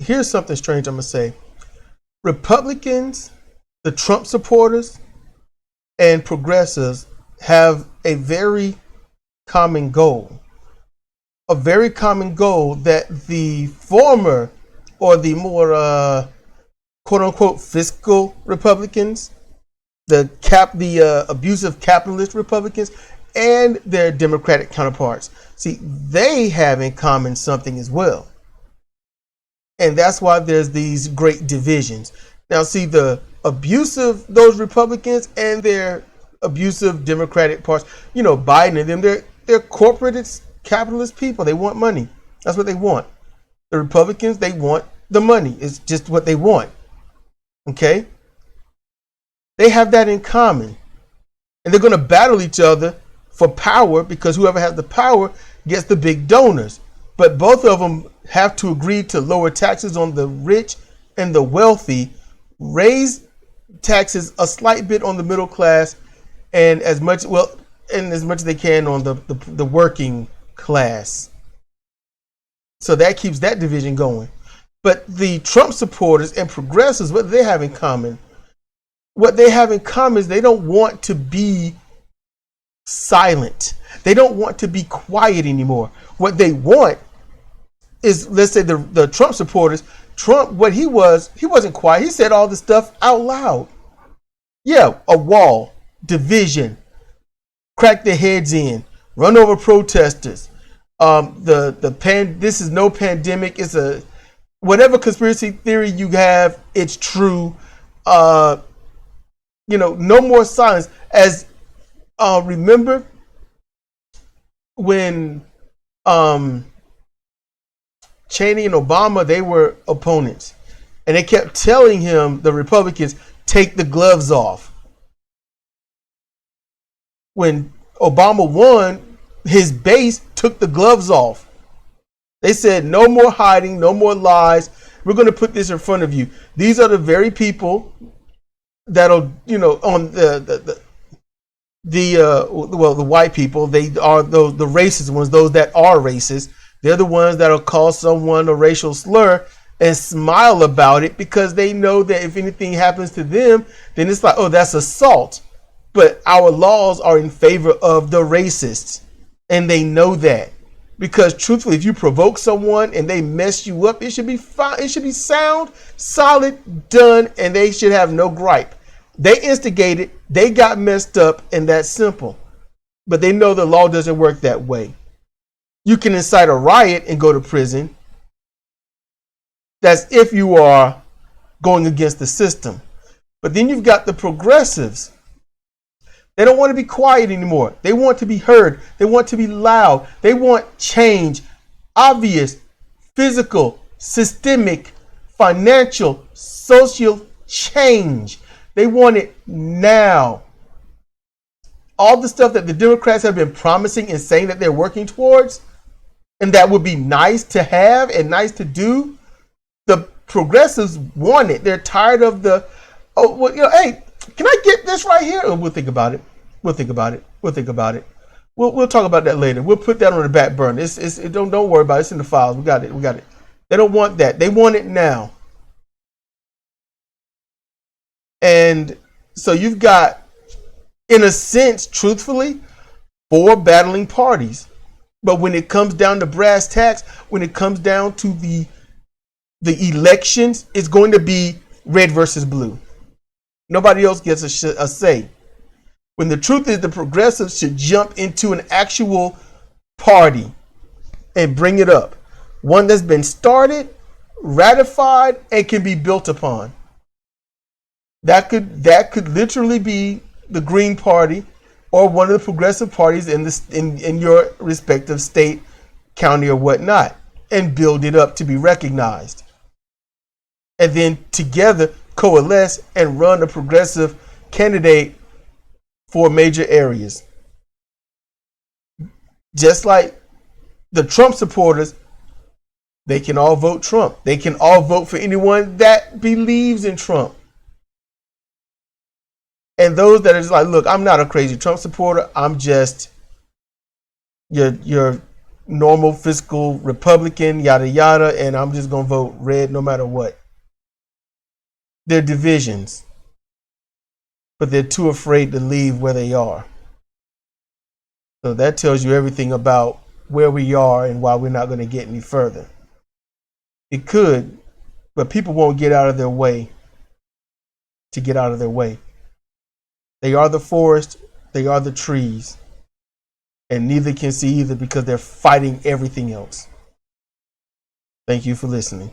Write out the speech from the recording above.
here's something strange I'm going to say. Republicans, the Trump supporters, and progressives have a very common goal. A very common goal that the former or the more quote unquote fiscal Republicans, the abusive capitalist Republicans, and their Democratic counterparts. See, they have in common something as well. And that's why there's these great divisions. Now, see, the abusive, those Republicans and their abusive Democratic parts, Biden and them, they're corporate capitalist people. They want money. That's what they want. The Republicans, they want the money. It's just what they want. Okay? They have that in common. And they're going to battle each other for power because whoever has the power gets the big donors. But both of them have to agree to lower taxes on the rich and the wealthy, raise taxes a slight bit on the middle class, and as much as they can on the working class. So that keeps that division going. But the Trump supporters and progressives, what they have in common? What they have in common is they don't want to be silent. They don't want to be quiet anymore. What they want is, let's say the Trump supporters, Trump, what he wasn't quiet. He said all this stuff out loud. Yeah, a wall, division, crack their heads in, run over protesters. This is no pandemic. It's a whatever conspiracy theory you have, it's true. No more silence. As remember when Cheney and Obama, they were opponents, and they kept telling him, the Republicans, take the gloves off. When Obama won, his base took the gloves off. They said, no more hiding, no more lies. We're going to put this in front of you. These are the very people that'll, on the white people, they are the racist ones, those that are racist. They're the ones that'll call someone a racial slur and smile about it because they know that if anything happens to them, then it's like, oh, that's assault. But our laws are in favor of the racists, and they know that. Because truthfully, if you provoke someone and they mess you up, it should be fine. It should be sound, solid, done, and they should have no gripe. They instigated, they got messed up, and that's simple. But they know the law doesn't work that way. You can incite a riot and go to prison. That's if you are going against the system. But then you've got the progressives. They don't want to be quiet anymore. They want to be heard. They want to be loud. They want change. Obvious, physical, systemic, financial, social change. They want it now. All the stuff that the Democrats have been promising and saying that they're working towards, and that would be nice to have and nice to do, the progressives want it. They're tired of the, hey, can I get this right here? Oh, we'll think about it. We'll think about it. We'll think about it. We'll talk about that later. We'll put that on the back burner. Don't worry about it. It's in the files. We got it. They don't want that. They want it now. And so you've got, in a sense, truthfully, 4 battling parties. But when it comes down to brass tacks, when it comes down to the elections, it's going to be red versus blue. Nobody else gets a say. When the truth is, the progressives should jump into an actual party and bring it up. One that's been started, ratified, and can be built upon. That could literally be the Green Party or one of the progressive parties in your respective state, county, or whatnot, and build it up to be recognized. And then together coalesce and run a progressive candidate for major areas. Just like the Trump supporters, they can all vote Trump. They can all vote for anyone that believes in Trump. And those that are just like, look, I'm not a crazy Trump supporter. I'm just your normal fiscal Republican, yada yada, and I'm just gonna vote red no matter what. They're divisions, but they're too afraid to leave where they are. So that tells you everything about where we are and why we're not going to get any further. It could, but people won't get out of their way to get out of their way. They are the forest, they are the trees, and neither can see either because they're fighting everything else. Thank you for listening.